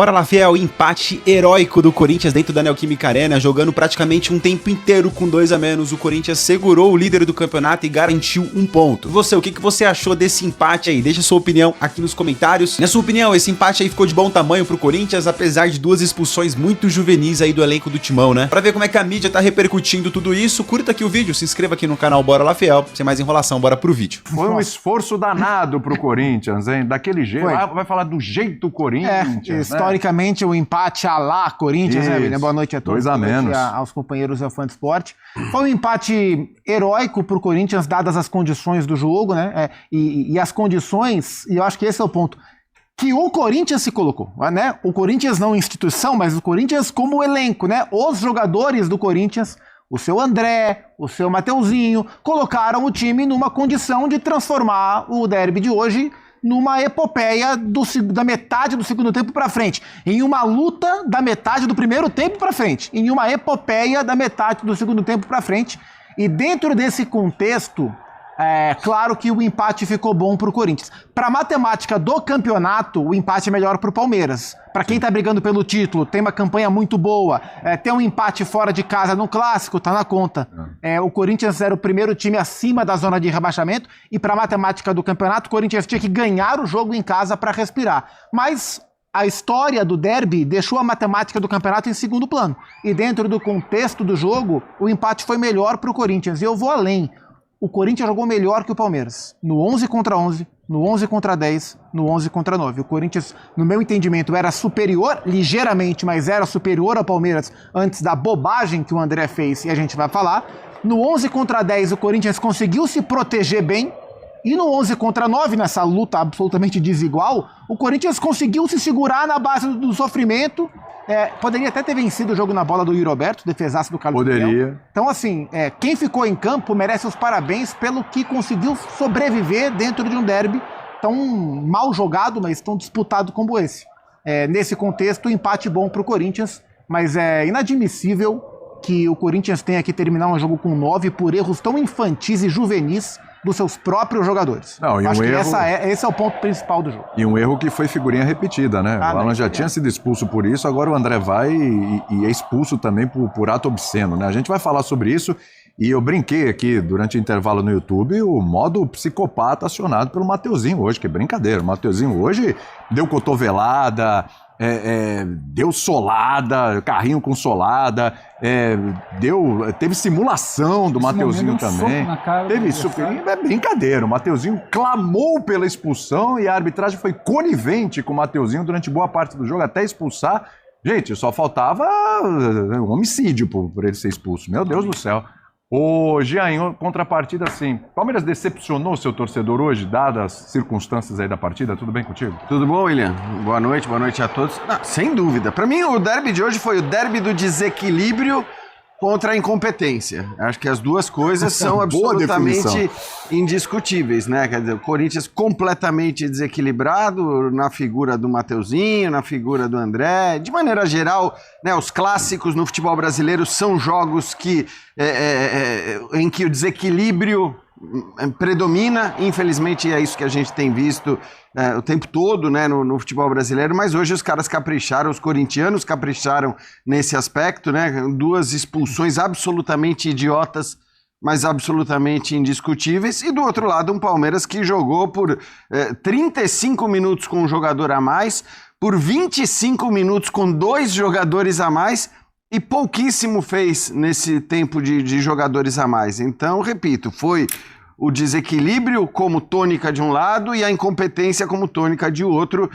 Bora lá, fiel, empate heróico do Corinthians dentro da Neoquímica Arena, jogando praticamente um tempo inteiro com 2 a menos. O Corinthians segurou o líder do campeonato e garantiu um ponto. Você, o que você achou desse empate aí? Deixa sua opinião aqui nos comentários. Na sua opinião, esse empate aí ficou de bom tamanho pro Corinthians, apesar de 2 expulsões muito juvenis aí do elenco do Timão, né? Pra ver como é que a mídia tá repercutindo tudo isso, curta aqui o vídeo, se inscreva aqui no canal Bora lá, fiel. Sem mais enrolação, bora pro vídeo. Foi um esforço danado pro Corinthians, hein? Daquele jeito. Vai falar do jeito Corinthians, né? Historicamente, o empate à lá Corinthians, né, William? Boa noite a todos. 2 a menos. Aos companheiros do Fã de Esporte. Foi um empate heróico pro Corinthians, dadas as condições do jogo, né? E as condições, e eu acho que esse é o ponto, que o Corinthians se colocou, né? O Corinthians não instituição, mas o Corinthians como elenco, né? Os jogadores do Corinthians, o seu André, o seu Mateuzinho, colocaram o time numa condição de transformar o derby de hoje numa epopeia da metade do segundo tempo para frente, em uma luta da metade do primeiro tempo para frente, em uma epopeia da metade do segundo tempo para frente. E dentro desse contexto, claro que o empate ficou bom para o Corinthians. Para a matemática do campeonato, o empate é melhor para o Palmeiras. Para quem está brigando pelo título, tem uma campanha muito boa, ter um empate fora de casa no Clássico, tá na conta. O Corinthians era o primeiro time acima da zona de rebaixamento e para a matemática do campeonato, o Corinthians tinha que ganhar o jogo em casa para respirar. Mas a história do derby deixou a matemática do campeonato em segundo plano. E dentro do contexto do jogo, o empate foi melhor para o Corinthians. E eu vou além. O Corinthians jogou melhor que o Palmeiras, no 11 contra 11, no 11 contra 10, no 11 contra 9. O Corinthians, no meu entendimento, era superior, ligeiramente, mas era superior ao Palmeiras antes da bobagem que o André fez, e a gente vai falar. No 11 contra 10, o Corinthians conseguiu se proteger bem, e no 11 contra 9, nessa luta absolutamente desigual, o Corinthians conseguiu se segurar na base do sofrimento. Poderia até ter vencido o jogo na bola do Yuri Alberto, defesaço do Carlos Poderia. Miguel. Então, assim, quem ficou em campo merece os parabéns pelo que conseguiu sobreviver dentro de um derby tão mal jogado, mas tão disputado como esse. Nesse contexto, empate bom para o Corinthians, mas é inadmissível que o Corinthians tenha que terminar um jogo com 9 por erros tão infantis e juvenis dos seus próprios jogadores. Não, e acho um que erro... esse é o ponto principal do jogo. E um erro que foi figurinha repetida, né? O Alan já tinha sido expulso por isso, agora o André vai e é expulso também por ato obsceno, né? A gente vai falar sobre isso e eu brinquei aqui durante o intervalo no YouTube o modo psicopata acionado pelo Mateuzinho hoje, que é brincadeira. O Mateuzinho hoje deu cotovelada, deu solada, carrinho com solada, teve simulação do Mateuzinho também. Teve super. É brincadeira. O Mateuzinho clamou pela expulsão e a arbitragem foi conivente com o Mateuzinho durante boa parte do jogo, até expulsar. Gente, só faltava um homicídio por ele ser expulso. Meu Deus do céu. Ô, Jean, em contrapartida, assim, Palmeiras decepcionou seu torcedor hoje, dadas as circunstâncias aí da partida? Tudo bem contigo? Tudo bom, William? Boa noite a todos. Não, sem dúvida. Para mim, o derby de hoje foi o derby do desequilíbrio contra a incompetência. Acho que as duas coisas são absolutamente indiscutíveis, né? Quer dizer, o Corinthians completamente desequilibrado na figura do Mateuzinho, na figura do André. De maneira geral, né, os clássicos no futebol brasileiro são jogos em que o desequilíbrio predomina. Infelizmente é isso que a gente tem visto o tempo todo, né, no futebol brasileiro, mas hoje os caras capricharam, os corintianos capricharam nesse aspecto, né, 2 expulsões absolutamente idiotas, mas absolutamente indiscutíveis, e do outro lado um Palmeiras que jogou por 35 minutos com um jogador a mais, por 25 minutos com 2 jogadores a mais, e pouquíssimo fez nesse tempo de jogadores a mais. Então, repito, foi o desequilíbrio como tônica de um lado e a incompetência como tônica de outro.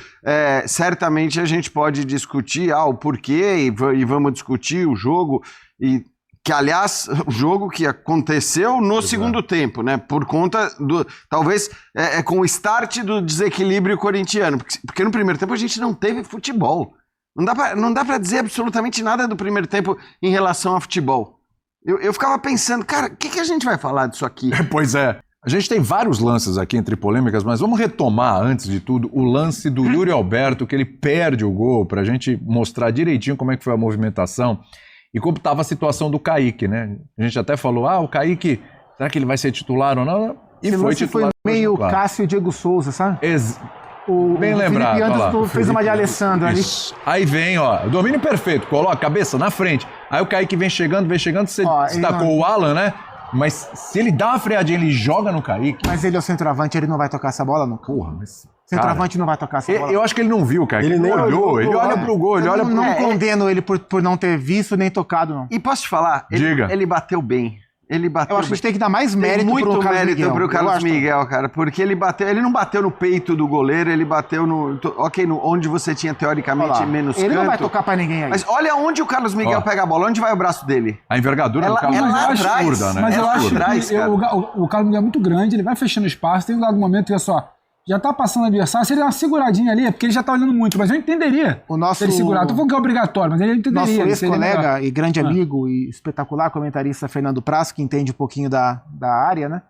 Certamente a gente pode discutir o porquê e vamos discutir o jogo, e que, aliás, o jogo que aconteceu no segundo tempo, né? Por conta do... Talvez com o start do desequilíbrio corintiano, porque no primeiro tempo a gente não teve futebol. Não dá pra dizer absolutamente nada do primeiro tempo em relação a futebol. Eu ficava pensando, cara, o que a gente vai falar disso aqui? Pois é. A gente tem vários lances aqui entre polêmicas, mas vamos retomar, antes de tudo, o lance do Yuri Alberto, que ele perde o gol, pra gente mostrar direitinho como é que foi a movimentação e como estava a situação do Kaique, né? A gente até falou, o Kaique, será que ele vai ser titular ou não? E esse foi titular. Foi meio Cássio e Diego Souza, sabe? Bem lembrado. Felipe Anderson fez uma de Alessandro ali. Aí vem, ó, domínio perfeito, coloca a cabeça na frente. Aí o Kaique vem chegando, você destacou o Alan, né? Mas se ele dá uma freadinha, ele joga no Kaique. Mas ele é o centroavante, ele não vai tocar essa bola nunca. Porra, mas... Centroavante não vai tocar essa bola. Eu acho que ele não viu, Kaique. Ele nem olhou. Ele olha pro gol, ele olha pro... Não condeno ele por não ter visto nem tocado, não. E posso te falar? Diga. Ele bateu bem. Ele bateu Eu acho que a gente tem que dar mais mérito muito pro Carlos mérito Miguel. pro Carlos Miguel, cara, porque ele não bateu no peito do goleiro, ele bateu no, onde você tinha teoricamente menos Ele canto. não vai tocar pra ninguém aí. Mas olha onde o Carlos Miguel pega a bola, onde vai o braço dele? A envergadura do Carlos Miguel é absurda, né? Mas eu acho atrás, que o Carlos Miguel é muito grande, ele vai fechando espaço, tem um dado momento que é só... Já tá passando o adversário, se ele der uma seguradinha ali, é porque ele já tá olhando muito, mas eu entenderia se ele segurar. Tô falando que é obrigatório, mas ele entenderia. Nosso ex-colega e grande amigo e espetacular comentarista Fernando Prasso, que entende um pouquinho da área, né?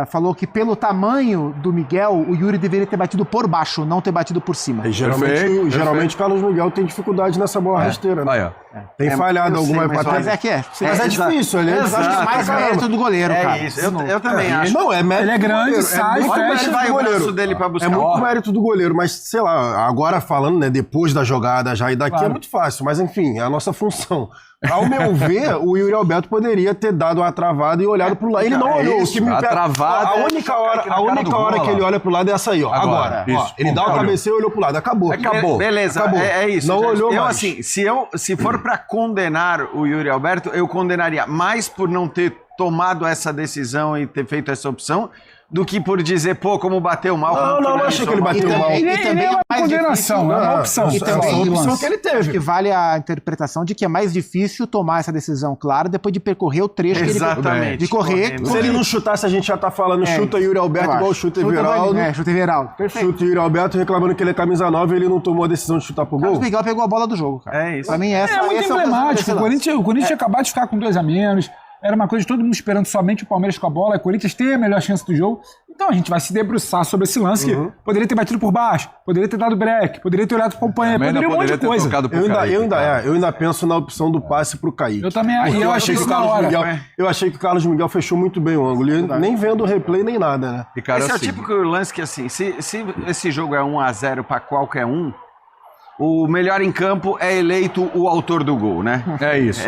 Falou que pelo tamanho do Miguel, o Yuri deveria ter batido por baixo, não ter batido por cima. E geralmente o Carlos Miguel tem dificuldade nessa bola rasteira, né? Aí, ó. Tem falhado alguma... Mas é difícil, ele acho que é mais mérito do goleiro, cara. É isso, eu também acho. Não, é mérito. Ele é grande, sai, Ele vai o braço dele pra buscar. É muito mérito do goleiro, mas sei lá, agora falando, né, depois da jogada já e daqui é muito fácil, mas enfim, é a nossa função. Ao meu ver, o Yuri Alberto poderia ter dado uma travada e olhado pro lado. Ele não olhou. Isso, a travada. A única hora que ele olha pro lado é essa aí, ó. Agora. Ó, ele dá uma cabeceira e olhou pro lado. Acabou. Beleza, Acabou. É isso. Não olhou mais. Assim, se for pra condenar o Yuri Alberto, eu condenaria mais por não ter tomado essa decisão e ter feito essa opção, do que por dizer, pô, como bateu mal. Não achei que ele bateu mal. E também é uma condenação, é uma opção. E também a opção que ele teve. Acho que vale a interpretação de que é mais difícil tomar essa decisão clara depois de percorrer o trecho que ele Exatamente. De correr. Se ele não chutasse, a gente já tá falando chuta Yuri Alberto igual chuta Everaldo. Chuta Everaldo. Perfeito. Chuta Yuri Alberto reclamando que ele é camisa 9 e ele não tomou a decisão de chutar pro gol. O Miguel pegou a bola do jogo, cara. É isso. Pra mim, essa É muito emblemático. O Corinthians tinha acabado de ficar com 2 a menos. Era uma coisa de todo mundo esperando somente o Palmeiras com a bola. O Corinthians tem a melhor chance do jogo. Então a gente vai se debruçar sobre esse lance que poderia ter batido por baixo, poderia ter dado break, poderia ter olhado pro companheiro, poderia um monte de coisa. Eu ainda penso na opção do passe pro Kaique. Eu também achei que eu achei que o Carlos Miguel fechou muito bem o ângulo. Nem vendo o replay, nem nada, né? Esse é o típico lance que, assim, se esse jogo é 1-0 pra qualquer um, o melhor em campo é eleito o autor do gol, né? É isso.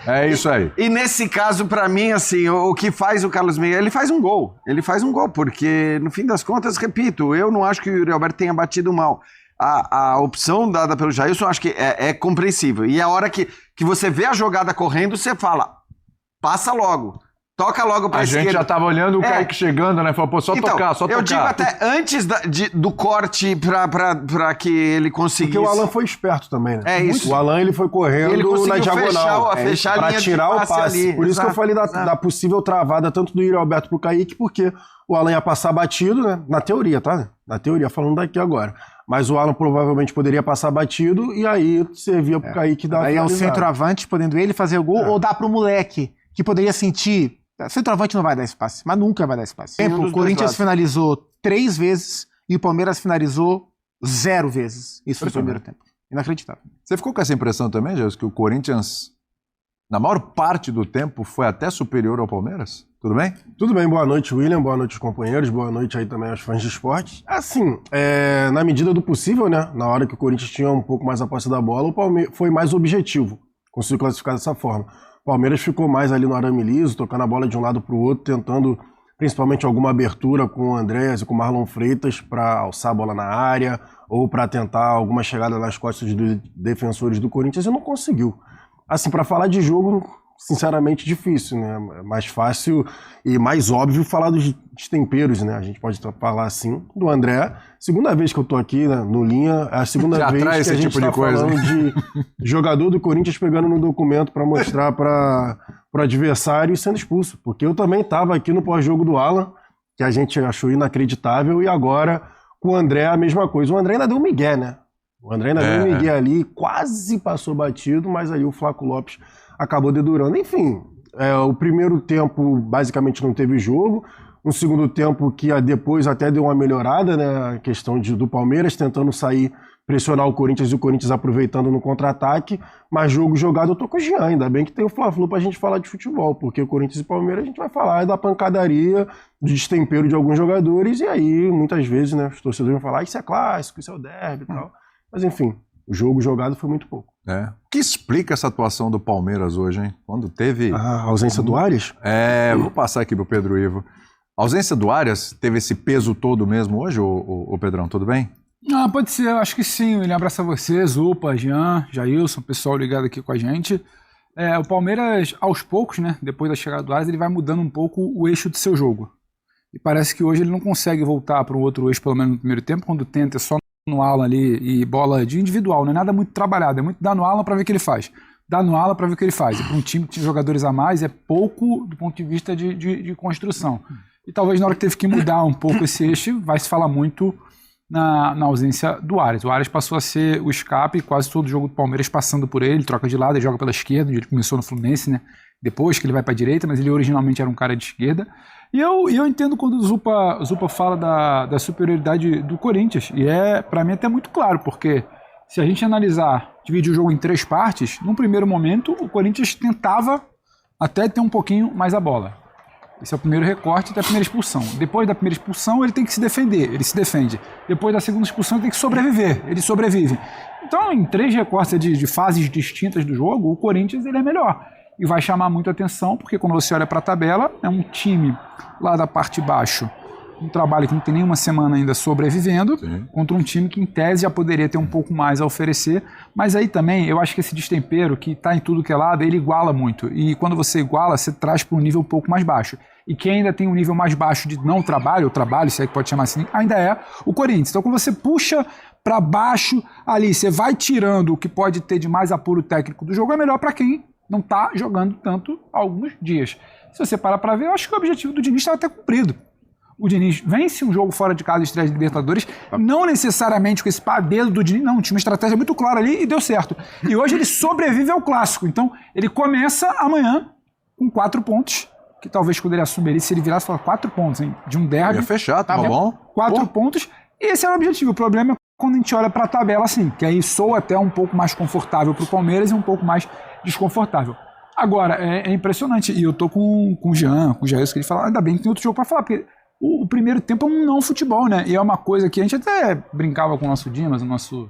É isso aí. E nesse caso, pra mim, assim, o que faz o Carlos Miguel, ele faz um gol. Ele faz um gol, porque, no fim das contas, repito, eu não acho que o Yuri Alberto tenha batido mal. A opção dada pelo Jailson, acho que é compreensível. E a hora que você vê a jogada correndo, você fala, passa logo. Toca logo pra esquerda. A gente já tava olhando o Kaique chegando, né? Falou, pô, só tocar. Eu digo até antes do corte pra que ele conseguisse. Porque o Alan foi esperto também, né? É isso. O Alan, ele foi correndo na diagonal. Fechar a linha tirar o passe. ali. Por isso que eu falei da possível travada, tanto do Yuri Alberto pro Kaique, porque o Alan ia passar batido, né? Na teoria, tá? Na teoria, falando daqui agora. Mas o Alan provavelmente poderia passar batido e aí servia pro Kaique dar. Aí é o centroavante, podendo ele fazer o gol, ou dar pro moleque, que poderia sentir. Centroavante não vai dar espaço, mas nunca vai dar espaço. O Corinthians finalizou 3 vezes e o Palmeiras finalizou 0 vezes. Isso no primeiro tempo. Inacreditável. Você ficou com essa impressão também, Jesus, que o Corinthians, na maior parte do tempo, foi até superior ao Palmeiras? Tudo bem? Tudo bem, boa noite, William, boa noite, companheiros, boa noite aí também aos fãs de esporte. Assim, na medida do possível, né, na hora que o Corinthians tinha um pouco mais a posse da bola, o Palmeiras foi mais objetivo, conseguiu classificar dessa forma. O Palmeiras ficou mais ali no arame liso, tocando a bola de um lado para o outro, tentando principalmente alguma abertura com o Andrés e com o Marlon Freitas para alçar a bola na área ou para tentar alguma chegada nas costas dos defensores do Corinthians e não conseguiu. Assim, para falar de jogo, sinceramente difícil, né? É mais fácil e mais óbvio falar dos temperos, né? A gente pode falar assim do André. Segunda vez que eu tô aqui, né, no Linha, é a segunda vez que a gente tipo tá falando de jogador do Corinthians pegando no documento para mostrar para o adversário e sendo expulso. Porque eu também tava aqui no pós-jogo do Alan, que a gente achou inacreditável, e agora com o André a mesma coisa. O André ainda deu um migué, né? O André ainda deu um migué ali, quase passou batido, mas aí o Flaco Lopes acabou dedurando. Enfim, o primeiro tempo basicamente não teve jogo. Um segundo tempo que depois até deu uma melhorada, né? A questão do Palmeiras tentando sair pressionar o Corinthians e o Corinthians aproveitando no contra-ataque, mas jogo jogado eu tô com o Jean, ainda bem que tem o Fla-Flu pra gente falar de futebol, porque o Corinthians e Palmeiras a gente vai falar da pancadaria, do destempero de alguns jogadores, e aí muitas vezes, né, os torcedores vão falar, isso é clássico, isso é o derby e tal, mas enfim, o jogo jogado foi muito pouco. O que explica essa atuação do Palmeiras hoje, hein? Quando teve... A ausência do Arias? Vou passar aqui pro Pedro Ivo. A ausência do Arias teve esse peso todo mesmo hoje, ô Pedrão, tudo bem? Pode ser, eu acho que sim. Ele abraça você, Zupa, Jean, Jailson, pessoal ligado aqui com a gente. O Palmeiras, aos poucos, né, depois da chegada do Arias, ele vai mudando um pouco o eixo do seu jogo. E parece que hoje ele não consegue voltar para um outro eixo, pelo menos no primeiro tempo, quando tenta só no Alan ali e bola de individual, não é nada muito trabalhado, é muito dar no Alan para ver o que ele faz. Dá no Alan para ver o que ele faz. E para um time que tinha jogadores a mais, é pouco do ponto de vista de construção. E talvez na hora que teve que mudar um pouco esse eixo, vai se falar muito na ausência do Arias. O Arias passou a ser o escape, quase todo jogo do Palmeiras passando por ele, troca de lado, ele joga pela esquerda, ele começou no Fluminense, né? Depois que ele vai para a direita, mas ele originalmente era um cara de esquerda. E eu entendo quando o Zupa fala da superioridade do Corinthians, e para mim até muito claro, porque se a gente analisar, dividir o jogo em 3 partes, num primeiro momento o Corinthians tentava até ter um pouquinho mais a bola. Esse é o primeiro recorte da primeira expulsão. Depois da primeira expulsão, ele tem que se defender, ele se defende. Depois da segunda expulsão, ele tem que sobreviver, ele sobrevive. Então, em 3 recortes de fases distintas do jogo, o Corinthians ele é melhor. E vai chamar muito atenção, porque quando você olha para a tabela, é um time lá da parte de baixo, um trabalho que não tem nenhuma semana ainda sobrevivendo, contra um time que em tese já poderia ter um pouco mais a oferecer, mas aí também eu acho que esse destempero que está em tudo que é lado, ele iguala muito, e quando você iguala, você traz para um nível um pouco mais baixo, e quem ainda tem um nível mais baixo de não trabalho, ou trabalho, se é que pode chamar assim, ainda é o Corinthians. Então quando você puxa para baixo ali, você vai tirando o que pode ter de mais apuro técnico do jogo, é melhor para quem não está jogando tanto há alguns dias. Se você parar para ver, eu acho que o objetivo do Diniz estava até cumprido. O Diniz vence um jogo fora de casa, estreia de Libertadores, não necessariamente com esse dedo do Diniz, não, tinha uma estratégia muito clara ali e deu certo. E hoje ele sobrevive ao clássico, então ele começa amanhã com 4 pontos, que talvez quando ele assumiria, se ele virasse e falar 4 pontos, hein, de um derby. Ia fechar, tá bom? 4 pontos, e esse era o objetivo. O problema é quando a gente olha para a tabela assim, que aí soa até um pouco mais confortável para o Palmeiras e um pouco mais desconfortável. Agora, é impressionante, e eu tô com o Jean, com o Jair, que ele fala, ainda bem que tem outro jogo para falar, porque o primeiro tempo é um não futebol, né? E é uma coisa que a gente até brincava com o nosso Dimas, o nosso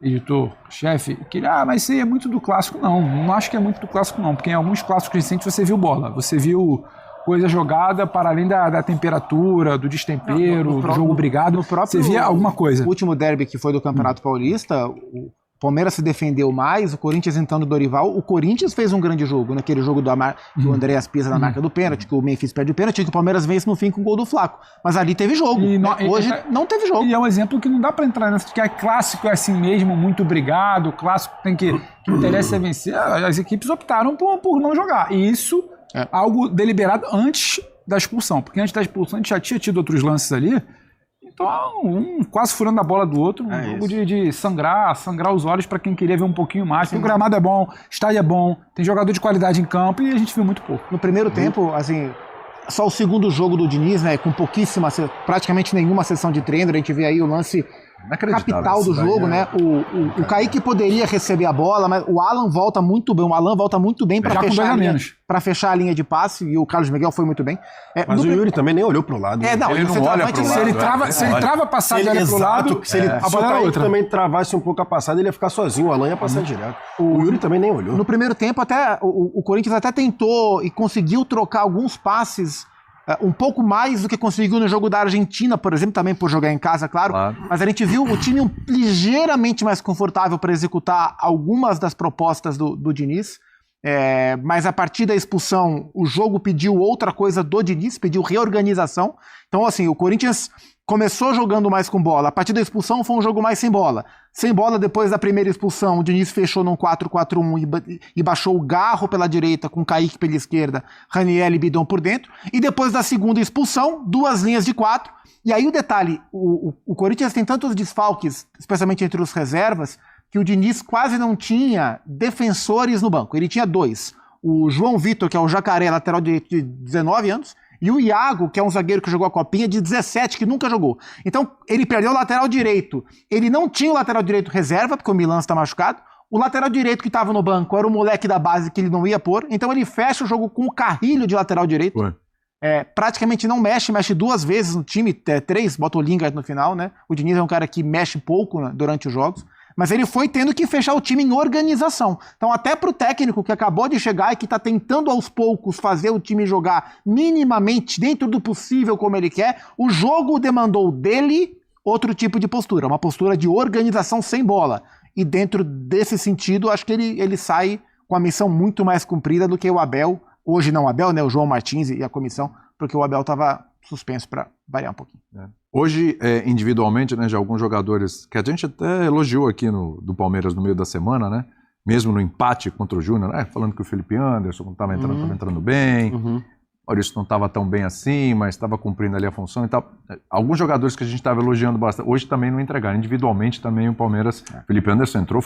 editor-chefe, que ele, mas isso aí é muito do clássico. Não acho que é muito do clássico, não, porque em alguns clássicos recentes você viu bola, você viu coisa jogada para além da temperatura, do destempero, do jogo brigado, você via alguma coisa. O último derby que foi do Campeonato Paulista, o Palmeiras se defendeu mais, o Corinthians entrando do Dorival, o Corinthians fez um grande jogo, naquele jogo que o Andréas pisa na marca do pênalti, que o Memphis perde o pênalti, que o Palmeiras vence no fim com o gol do Flaco. Mas ali teve jogo, hoje não teve jogo. E é um exemplo que não dá pra entrar nessa, que é clássico, é assim mesmo, muito brigado, clássico tem que interessa é vencer, as equipes optaram por não jogar, e isso é algo deliberado antes da expulsão, porque antes da expulsão a gente já tinha tido outros lances ali. Então, um quase furando a bola do outro, um jogo de sangrar os olhos para quem queria ver um pouquinho mais. O gramado é bom, estádio é bom, tem jogador de qualidade em campo e a gente viu muito pouco. No primeiro tempo, assim, só o segundo jogo do Diniz, né, com praticamente nenhuma sessão de treino, a gente vê aí o lance capital do jogo, né? O Kaique poderia receber a bola, mas o Alan volta muito bem para fechar a linha de passe, e o Carlos Miguel foi muito bem. Mas o Yuri também nem olhou pro lado. Ele não olha pro lado. Se ele trava a passada e olha pro lado, se o Kaique também travasse um pouco a passada, ele ia ficar sozinho, o Alan ia passar direto. O Yuri também nem olhou. No primeiro tempo, até o Corinthians até tentou e conseguiu trocar alguns passes um pouco mais do que conseguiu no jogo da Argentina, por exemplo, também por jogar em casa, claro. Mas a gente viu o time ligeiramente mais confortável para executar algumas das propostas do Diniz. Mas a partir da expulsão, o jogo pediu outra coisa do Diniz, pediu reorganização. Então, assim, o Corinthians começou jogando mais com bola. A partir da expulsão foi um jogo mais sem bola. Sem bola, depois da primeira expulsão, o Diniz fechou num 4-4-1 e baixou o Garro pela direita, com o Kaique pela esquerda, Raniel e Bidon por dentro. E depois da segunda expulsão, 2 linhas de 4. E aí o detalhe, o Corinthians tem tantos desfalques, especialmente entre os reservas, que o Diniz quase não tinha defensores no banco. Ele tinha 2. O João Vitor, que é o jacaré, lateral direito de 19 anos, E o Iago, que é um zagueiro que jogou a Copinha, de 17, que nunca jogou. Então, ele perdeu o lateral direito. Ele não tinha o lateral direito reserva, porque o Milan está machucado. O lateral direito que estava no banco era o moleque da base que ele não ia pôr. Então, ele fecha o jogo com o Carrilho de lateral direito. Praticamente não mexe 2 vezes no time, 3, bota o Lingard no final, né? O Diniz é um cara que mexe pouco, né, durante os jogos. Mas ele foi tendo que fechar o time em organização. Então, até pro técnico que acabou de chegar e que tá tentando aos poucos fazer o time jogar minimamente dentro do possível como ele quer, o jogo demandou dele outro tipo de postura, uma postura de organização sem bola. E dentro desse sentido, acho que ele sai com a missão muito mais cumprida do que o Abel. Hoje não o Abel, né? O João Martins e a comissão, porque o Abel estava suspenso para variar um pouquinho. Hoje, individualmente, né, de alguns jogadores que a gente até elogiou aqui do Palmeiras no meio da semana, né? Mesmo no empate contra o Júnior, né? Falando que o Felipe Anderson não estava entrando bem, o Maurício não estava tão bem assim, mas estava cumprindo ali a função e tal. Alguns jogadores que a gente estava elogiando bastante, hoje também não entregaram. Individualmente também o Palmeiras, Felipe Anderson entrou,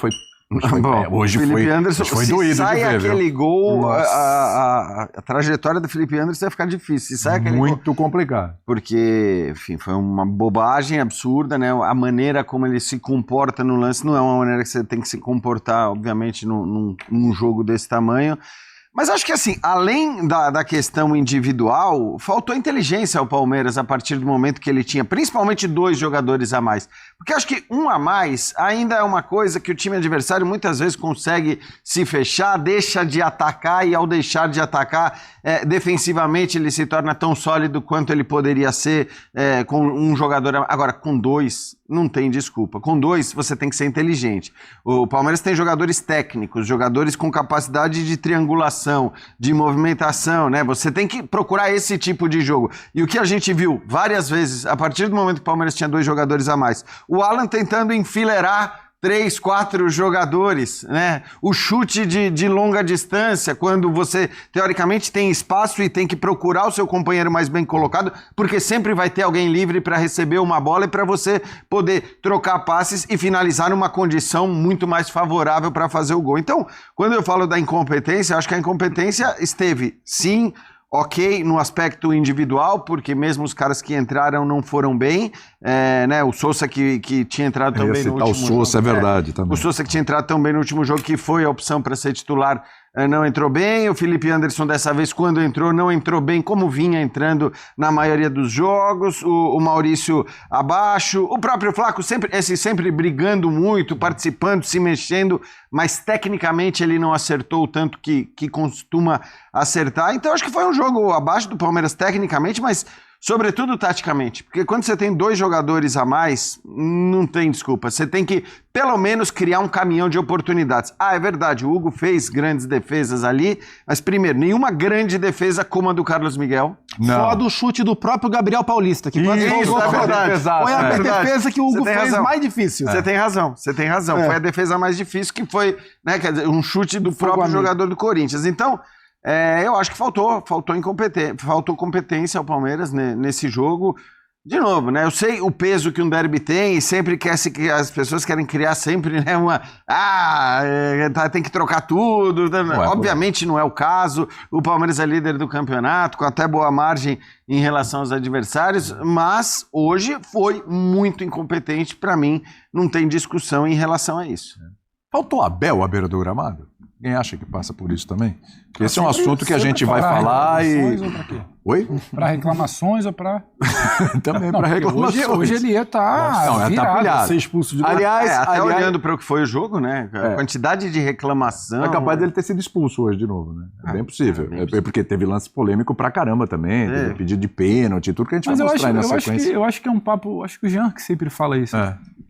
hoje Felipe Anderson, foi doído sai de ver, aquele gol, a trajetória do Felipe Anderson vai ficar difícil. Se sai aquele muito complicado. Porque, enfim, foi uma bobagem absurda, né? A maneira como ele se comporta no lance não é uma maneira que você tem que se comportar, obviamente, num jogo desse tamanho. Mas acho que, assim, além da questão individual, faltou inteligência ao Palmeiras a partir do momento que ele tinha, principalmente 2 jogadores a mais. Porque acho que um a mais ainda é uma coisa que o time adversário muitas vezes consegue se fechar, deixa de atacar e ao deixar de atacar, defensivamente ele se torna tão sólido quanto ele poderia ser com um jogador a mais. Agora, com 2... não tem desculpa. Com 2, você tem que ser inteligente. O Palmeiras tem jogadores técnicos, jogadores com capacidade de triangulação, de movimentação, né? Você tem que procurar esse tipo de jogo. E o que a gente viu várias vezes, a partir do momento que o Palmeiras tinha 2 jogadores a mais, o Alan tentando enfileirar 3, 4 jogadores, né? O chute de longa distância, quando você, teoricamente, tem espaço e tem que procurar o seu companheiro mais bem colocado, porque sempre vai ter alguém livre para receber uma bola e para você poder trocar passes e finalizar numa condição muito mais favorável para fazer o gol. Então, quando eu falo da incompetência, acho que a incompetência esteve, sim, ok, no aspecto individual, porque mesmo os caras que entraram não foram bem, né? O Sousa que tinha entrado também no último jogo. O Sousa é verdade também. O Sousa que tinha entrado também no último jogo, que foi a opção para ser titular, não entrou bem. O Felipe Anderson dessa vez, quando entrou, não entrou bem como vinha entrando na maioria dos jogos. O Maurício abaixo. O próprio Flaco sempre brigando muito, participando, se mexendo, mas tecnicamente ele não acertou o tanto que costuma acertar. Então acho que foi um jogo abaixo do Palmeiras tecnicamente, mas sobretudo taticamente, porque quando você tem 2 jogadores a mais, não tem desculpa. Você tem que, pelo menos, criar um caminhão de oportunidades. É verdade, o Hugo fez grandes defesas ali, mas primeiro, nenhuma grande defesa como a do Carlos Miguel. Só do chute do próprio Gabriel Paulista, que isso, é verdade. Foi a defesa que o Hugo fez mais difícil. Você tem razão. Foi a defesa mais difícil, que foi, né, quer dizer, um chute do próprio jogador do Corinthians. Então, eu acho que faltou competência ao Palmeiras nesse jogo. De novo, né? Eu sei o peso que um derby tem e sempre as pessoas querem criar sempre, né, tem que trocar tudo. Obviamente não é o caso. O Palmeiras é líder do campeonato, com até boa margem em relação aos adversários, mas hoje foi muito incompetente. Para mim, não tem discussão em relação a isso. Faltou Abel à beira do gramado? Alguém acha que passa por isso também? Esse é um assunto que a gente vai falar e... Pra quê? Oi? Para reclamações ou para... Também para reclamações. Hoje ele ia estar virado. Ser expulso de aliás, olhando para o que foi o jogo, né? A quantidade de reclamação... É capaz dele ter sido expulso hoje de novo, né? É bem possível. Porque teve lance polêmico pra caramba também. Teve pedido de pênalti, tudo que a gente vai mostrar aí na sequência. Eu acho que é um papo... Acho que o Jean que sempre fala isso.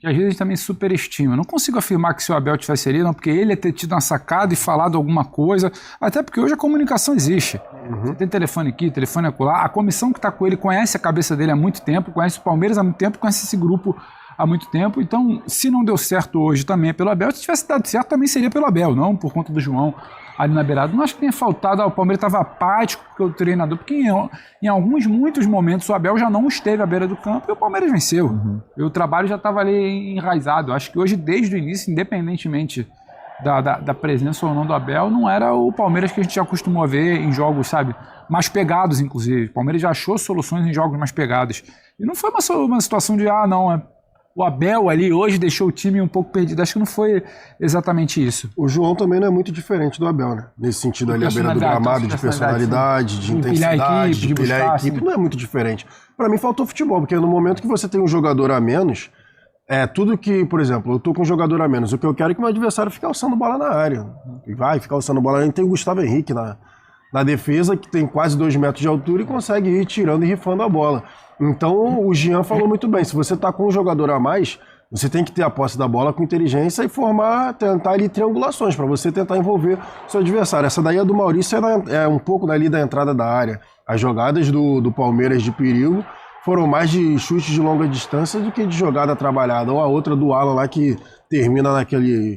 Que às vezes a gente também superestima. Eu não consigo afirmar que se o Abel tivesse ali, não, porque ele ia ter tido uma sacada e falado alguma coisa. Até porque hoje a comunicação existe. Você tem telefone aqui, telefone acolá. A comissão que está com ele conhece a cabeça dele há muito tempo, conhece o Palmeiras há muito tempo, conhece esse grupo há muito tempo. Então, se não deu certo hoje também é pelo Abel. Se tivesse dado certo, também seria pelo Abel, não por conta do João ali na beirada. Não acho que tenha faltado, o Palmeiras estava apático porque o treinador, porque em muitos momentos o Abel já não esteve à beira do campo e o Palmeiras venceu. E o trabalho já estava ali enraizado. Acho que hoje, desde o início, independentemente da presença ou não do Abel, não era o Palmeiras que a gente já acostumou a ver em jogos, sabe, mais pegados, inclusive. O Palmeiras já achou soluções em jogos mais pegados. E não foi uma situação de, o Abel ali hoje deixou o time um pouco perdido. Acho que não foi exatamente isso. O João também não é muito diferente do Abel, né? Nesse sentido ali, a beira do gramado, de personalidade, de intensidade, de pilhar a equipe, não é muito diferente. Pra mim faltou futebol, porque no momento que você tem um jogador a menos, tudo que, por exemplo, eu tô com um jogador a menos, o que eu quero é que meu adversário fique alçando bola na área. Vai ficar alçando bola. A gente tem o Gustavo Henrique na defesa, que tem quase 2 metros de altura e consegue ir tirando e rifando a bola. Então, o Jean falou muito bem, se você tá com um jogador a mais, você tem que ter a posse da bola com inteligência e tentar ali triangulações, para você tentar envolver o seu adversário. Essa daí é do Maurício, é um pouco dali da entrada da área. As jogadas do Palmeiras de perigo foram mais de chutes de longa distância do que de jogada trabalhada. Ou a outra do Alan lá que termina naquele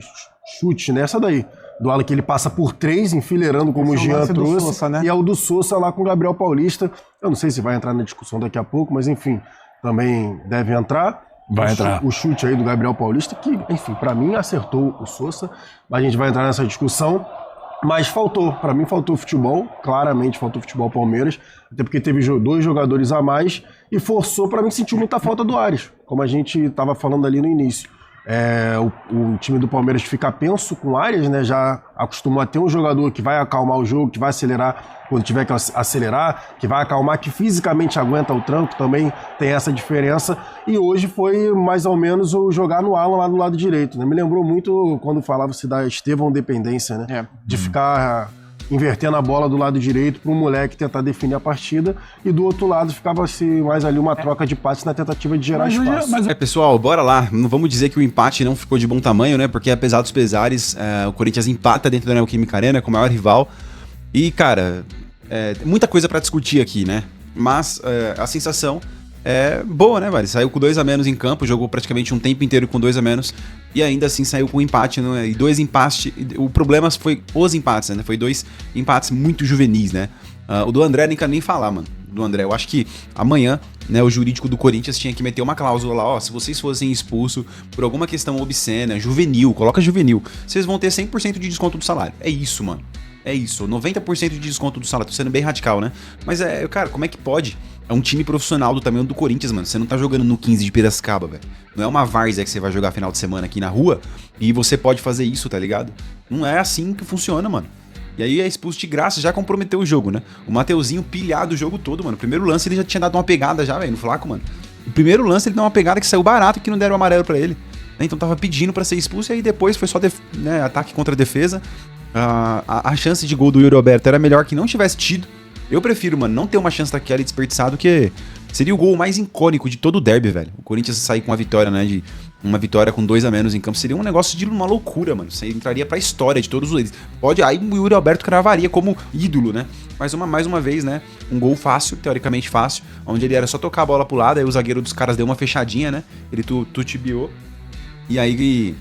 chute, nessa daí. Do Alan que ele passa por 3, enfileirando como o Jean trouxe, Sousa, né? E é o do Sousa lá com o Gabriel Paulista. Eu não sei se vai entrar na discussão daqui a pouco, mas enfim, também deve entrar. Vai entrar. O chute aí do Gabriel Paulista, que, enfim, pra mim acertou o Sousa, mas a gente vai entrar nessa discussão. Mas pra mim faltou futebol, claramente faltou futebol Palmeiras, até porque teve 2 jogadores a mais e forçou, pra mim, sentiu muita falta do Ares, como a gente tava falando ali no início. O time do Palmeiras fica penso com Arias, né? Já acostumou a ter um jogador que vai acalmar o jogo, que vai acelerar quando tiver que acelerar, que vai acalmar, que fisicamente aguenta o tranco, também tem essa diferença. E hoje foi mais ou menos o jogar no Alan lá do lado direito, né? Me lembrou muito quando falava-se da Estevão dependência, né? De ficar invertendo a bola do lado direito para um moleque tentar definir a partida, e do outro lado ficava-se mais ali uma troca de passes na tentativa de gerar espaço. Pessoal, bora lá. Não vamos dizer que o empate não ficou de bom tamanho, né? Porque apesar dos pesares, o Corinthians empata dentro da Neoquímica Arena com o maior rival. E, cara, muita coisa pra discutir aqui, né? Mas a sensação é boa, né, velho? Saiu com 2 a menos em campo, jogou praticamente um tempo inteiro com 2 a menos e ainda assim saiu com um empate, né? E 2 empates. O problema foi os empates, né? Foi 2 empates muito juvenis, né? O do André nem quero nem falar, mano. Do André, eu acho que amanhã, né, o jurídico do Corinthians tinha que meter uma cláusula lá, ó, se vocês fossem expulsos por alguma questão obscena, juvenil, coloca juvenil, vocês vão ter 100% de desconto do salário. É isso, mano. É isso, 90% de desconto do salário. Tô sendo bem radical, né? Mas cara, como é que pode? É um time profissional do tamanho do Corinthians, mano. Você não tá jogando no 15 de Piracicaba, velho. Não é uma várzea que você vai jogar final de semana aqui na rua e você pode fazer isso, tá ligado? Não é assim que funciona, mano. E aí é expulso de graça, já comprometeu o jogo, né? O Mateuzinho pilhado o jogo todo, mano. O primeiro lance ele já tinha dado uma pegada já, velho, no Flaco, mano. O primeiro lance ele deu uma pegada que saiu barato, que não deram o amarelo pra ele. Então tava pedindo pra ser expulso e aí depois foi só ataque contra defesa. A chance de gol do Yuri Alberto era melhor que não tivesse tido. Eu prefiro, mano, não ter uma chance daquela e desperdiçar do que... Seria o gol mais icônico de todo o derby, velho. O Corinthians sair com uma vitória, né? De uma vitória com 2 a menos em campo. Seria um negócio de uma loucura, mano. Você entraria pra história de todos eles. Aí o Yuri Alberto cravaria como ídolo, né? Mais uma vez, né? Um gol fácil, teoricamente fácil. Onde ele era só tocar a bola pro lado. Aí o zagueiro dos caras deu uma fechadinha, né? Ele tutibiou. E aí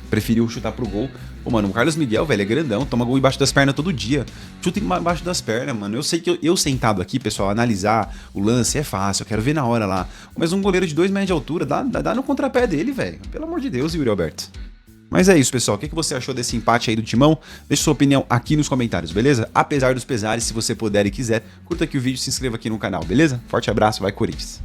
preferiu chutar pro gol. Pô, mano, o Carlos Miguel, velho, é grandão, toma gol embaixo das pernas todo dia. Chuta embaixo das pernas, mano. Eu sei que eu sentado aqui, pessoal, analisar o lance é fácil, eu quero ver na hora lá. Mas um goleiro de 2 metros de altura, dá no contrapé dele, velho. Pelo amor de Deus, Yuri Alberto. Mas é isso, pessoal. O que você achou desse empate aí do Timão? Deixa sua opinião aqui nos comentários, beleza? Apesar dos pesares, se você puder e quiser, curta aqui o vídeo e se inscreva aqui no canal, beleza? Forte abraço, vai Corinthians.